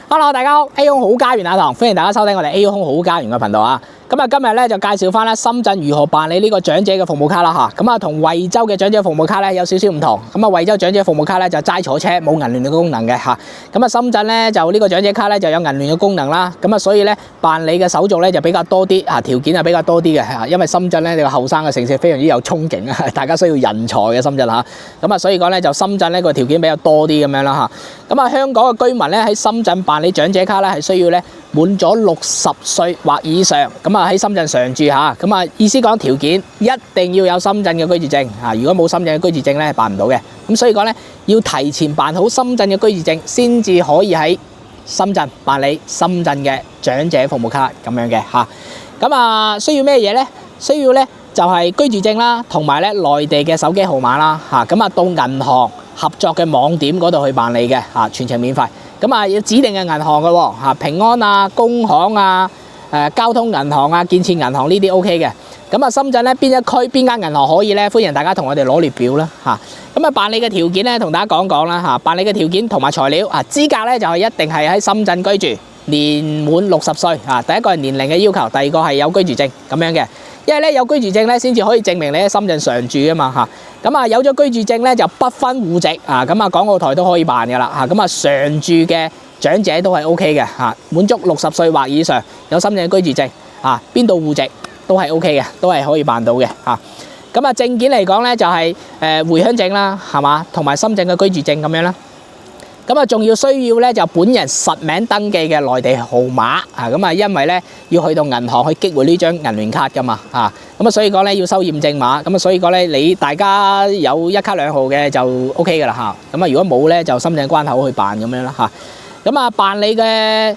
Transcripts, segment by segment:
Hello， 大家好 ，A 空好家園阿唐，歡迎大家收聽我哋 A 空好家園嘅頻道啊！咁啊，今日咧就介紹翻咧深圳如何辦理呢個長者嘅服務卡啦吓。咁啊，同惠州嘅長者服務卡咧有少少唔同。咁啊，惠州長者服務卡咧就齋坐車，冇銀聯嘅功能嘅吓。咁啊，深圳咧就呢個長者卡咧就有銀聯嘅功能啦。咁啊，所以咧辦理嘅手續咧就比較多啲啊，條件係比較多啲嘅吓。因為深圳咧呢個後生嘅城市非常之有憧憬啊，大家需要人才嘅深圳吓。咁啊，所以講咧就深圳呢個條件比較多啲咁樣啦吓。咁啊，香港嘅居民咧喺深圳辦理長者卡咧係需要咧滿咗60歲或以上，咁啊喺深圳常住嚇，咁啊意思講條件一定要有深圳嘅居住證嚇，如果冇深圳嘅居住證咧係辦唔到嘅，咁所以講咧要提前辦好深圳嘅居住證，先至可以喺深圳辦理深圳嘅長者服務卡咁樣嘅嚇。咁啊需要咩嘢咧？需要咧就係居住證啦，同埋咧內地嘅手機號碼啦嚇。咁啊到銀行合作嘅網點嗰度去辦理嘅嚇，全程免費。咁啊，要指定嘅銀行嘅喎嚇，平安啊、工行啊、交通銀行啊、建設銀行呢啲 OK 嘅。咁啊，深圳咧邊一區邊間銀行可以咧？歡迎大家同我哋攞列表啦嚇。咁啊，辦理嘅條件咧，同大家講講啦嚇。辦理嘅條件同埋材料啊，資格咧就係一定係喺深圳居住，年滿60歲嚇。第一個係年齡嘅要求，第二個係有居住證咁樣嘅。因為咧有居住證咧，先至可以證明你喺深圳常住啊嘛嚇。咁啊有咗居住證咧，就不分戶籍啊。咁啊港澳台都可以辦噶啦嚇。咁啊常住嘅長者都係 OK 嘅嚇，滿足60歲或以上，有深圳嘅居住證啊，邊度戶籍都係 OK 嘅，都係可以辦到嘅嚇。咁啊證件嚟講咧就係回鄉證啦，係嘛，同埋深圳嘅居住證咁樣啦。咁啊，仲要需要咧就本人實名登記嘅內地號碼啊！咁啊，因為咧要去到銀行去激活呢張銀聯卡噶嘛啊！咁啊，所以講咧要收驗證碼，咁啊，所以講咧大家有一卡兩號嘅就 OK 噶啦嚇。咁啊，如果冇咧就深圳關口去辦咁樣啦嚇。咁啊，辦理嘅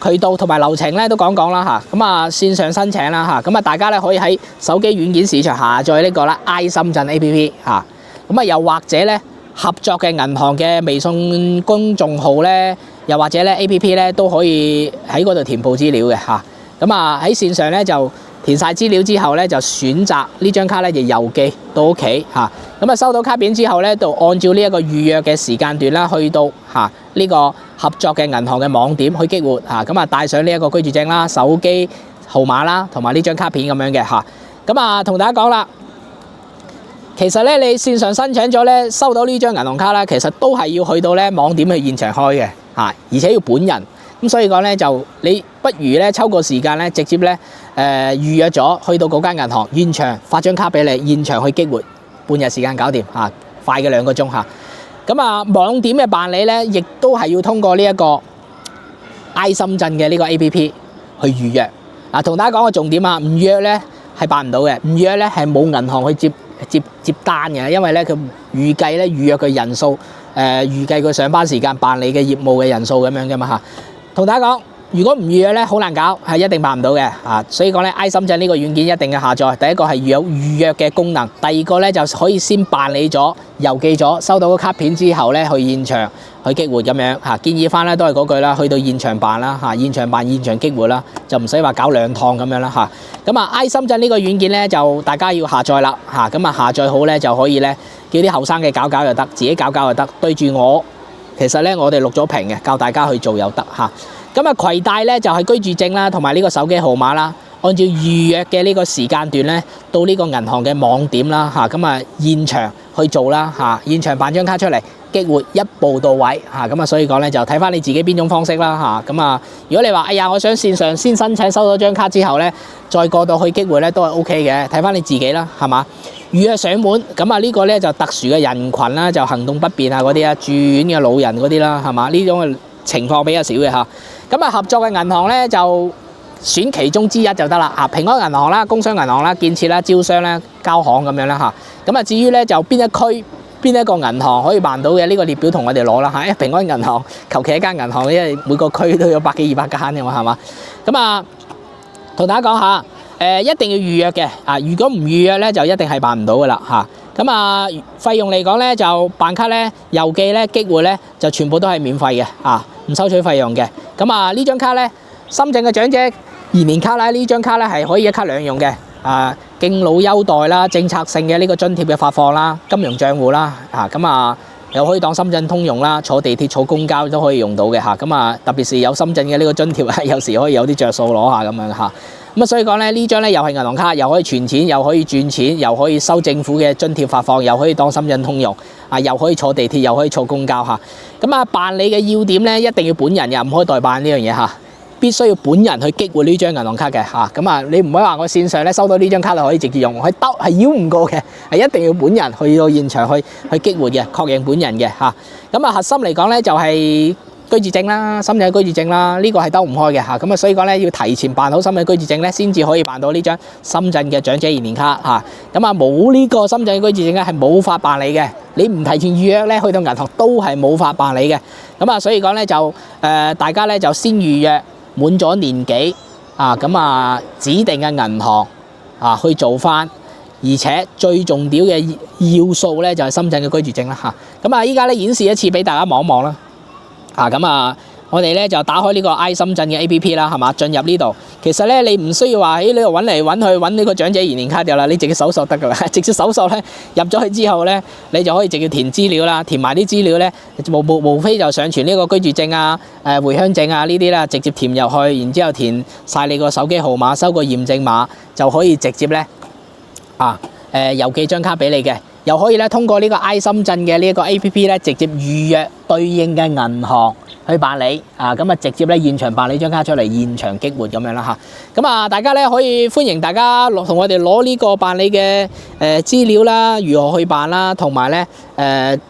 渠道同埋流程咧都講講啦嚇。咁啊，線上申請啦嚇。咁啊，大家咧可以喺手機軟件市場下載呢個啦 I 深圳 APP 嚇。咁啊，又或者咧，合作嘅銀行嘅微信公眾號咧，又或者咧 A.P.P 咧都可以喺嗰度填報資料嘅嚇。咁啊喺線上咧就填晒資料之後咧，就選擇呢張卡咧就郵寄到屋企嚇。咁啊收到卡片之後咧，就按照呢一個預約嘅時間段啦，去到嚇呢個合作嘅銀行嘅網點去激活嚇。咁啊帶上呢一個居住證啦、手機號碼啦，同埋呢張卡片咁樣嘅嚇。咁啊同大家講啦。其實咧，你線上申請咗咧，收到呢張銀行卡咧，其實都係要去到咧網點去現場開嘅嚇，而且要本人。咁所以講咧，就你不如咧抽個時間咧，直接咧預約咗，去到嗰間銀行現場發張卡俾你，現場去激活，半日時間搞掂嚇，快嘅2個鐘嚇。咁啊，網點嘅辦理咧，亦都係要通過呢一個 I 深圳嘅呢個 A.P.P 去預約。嗱，同大家講個重點啊，唔預約咧係辦唔到嘅，唔預約咧係冇銀行去接單嘅，因為咧佢預計咧預約嘅人數，預計佢上班時間辦理嘅業務嘅人數咁樣嘅嘛嚇。同大家講，如果唔預約咧，好難搞，係一定辦唔到嘅嚇。所以講咧，I 深圳呢個軟件一定要下載。第一個係有預約嘅功能，第二個咧就可以先辦理咗、郵寄咗、收到個卡片之後咧，去現場去激活咁樣嚇。建議翻咧都係嗰句啦，去到現場辦啦嚇，現場辦現場激活啦，就唔使話搞2趟咁樣啦嚇。咁啊，I 深圳呢個軟件咧就大家要下載啦嚇。咁啊下載好咧就可以咧叫啲後生嘅搞就得，自己搞就得。對住我，其實咧我哋錄咗屏嘅，教大家去做又得嚇。咁啊攜帶咧就係居住證啦，同埋呢個手機號碼啦。按照預約嘅呢個時間段咧，到呢個銀行嘅網點啦嚇。咁啊現場去做啦嚇，現場辦張卡出嚟。激活一步到位嚇，咁啊所以講咧就睇翻你自己邊種方式啦嚇。咁啊如果你話哎呀我想線上先申請收到張卡之後咧，再過到去激活咧都係 OK 嘅，睇翻你自己啦係嘛。預約上門咁啊呢個咧就特殊嘅人群啦，就行動不便啊嗰啲啊，住院嘅老人嗰啲啦係嘛，呢種嘅情況比較少嘅嚇。咁啊合作嘅銀行咧就選其中之一就得啦嚇，平安銀行啦、工商銀行啦、建設啦、招商啦、交行咁樣啦嚇。咁啊至於咧就邊一區邊一個銀行可以辦到嘅呢個列表同我哋攞啦嚇，平安銀行求其一間銀行，因為每個區都有100幾200間嘅嘛係嘛。咁啊同大家講下一定要預約嘅啊，如果唔預約咧就一定係辦唔到噶啦嚇。咁啊費用嚟講咧就辦卡咧、郵寄咧、激活咧就全部都係免費嘅啊，唔收取費用嘅。咁啊呢張卡咧，深圳嘅長者移民卡啦，呢張卡咧係可以一卡兩用嘅。敬老優待啦，政策性嘅呢個津貼嘅發放啦，金融帳戶啦，咁啊又可以當深圳通用啦，坐地鐵、坐公交都可以用到嘅嚇。咁啊，特別是有深圳嘅呢個津貼啊，有時可以有啲着數攞下咁樣嚇。咁啊，所以講咧，呢張咧又係銀行卡，又可以存錢，又可以轉錢，又可以收政府嘅津貼發放，又可以當深圳通用啊，又可以坐地鐵，又可以坐公交嚇。咁啊，辦理嘅要點咧，一定要本人嘅，唔可以代辦呢樣嘢嚇。必須要本人去激活呢張銀行卡嘅嚇，咁啊你唔可以話我線上咧收到呢張卡就可以直接用，係繞唔過嘅，係一定要本人去到現場去激活嘅，確認本人嘅嚇。咁啊核心嚟講咧就係居住證啦，深圳居住證啦，呢個係兜唔開嘅嚇。咁啊所以講咧要提前辦好深圳居住證咧，先至可以辦到呢張深圳嘅長者移年卡嚇。咁啊冇呢個深圳居住證咧係冇法辦理嘅，你唔提前預約咧去到銀行都係冇法辦理嘅。咁啊所以講咧就大家咧就先預約。滿咗年紀啊，咁啊指定嘅銀行啊去做翻，而且最重要嘅要素咧就係深圳嘅居住證啦嚇。咁啊依家咧演示一次俾大家望一望啦。啊咁啊，我哋咧就打開呢個 i 深圳嘅 A.P.P 啦，係嘛？進入呢度，其實咧你唔需要話喺呢度揾嚟揾去揾呢個長者移年卡掉啦，你直接搜索得噶啦，直接搜索咧入咗去之後咧，你就可以直接填資料啦，填埋啲資料咧，無非就上傳呢個居住證啊、回鄉證啊呢啲啦，直接填入去，然之後填晒你個手機號碼，收個驗證碼，就可以直接咧郵寄張卡俾你嘅，又可以咧通過呢個 i 深圳嘅呢一個 A.P.P 咧，直接預約對應嘅銀行去辦理啊，咁啊直接咧現場辦理張卡出嚟，現場激活咁樣啦嚇。咁啊，大家咧可以歡迎大家同我哋攞呢個辦理嘅資料啦，如何去辦啦，同埋咧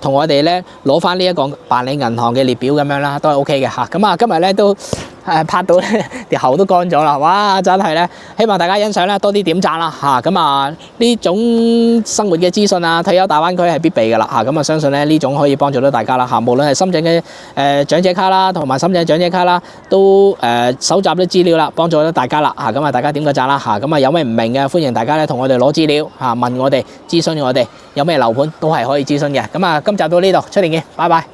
同我哋咧攞翻呢一個辦理銀行嘅列表咁樣啦，都係 OK 嘅嚇。咁啊，今日咧都拍到咧條喉都乾咗啦，哇！真係咧，希望大家欣賞咧多啲點讚啦嚇。咁啊呢種生活嘅資訊啊，退休大灣區係必備㗎啦嚇。咁啊相信咧呢種可以幫助到大家啦嚇。無論係深圳嘅長者卡啦，同埋深圳長者卡啦，都搜集啲資料啦，幫助到大家啦嚇。咁啊大家點個讚啦嚇。咁啊有咩唔明嘅，歡迎大家咧同我哋攞資料嚇，問我哋諮詢我哋，有咩樓盤都係可以諮詢嘅。咁啊今集到呢度，出年見，拜拜。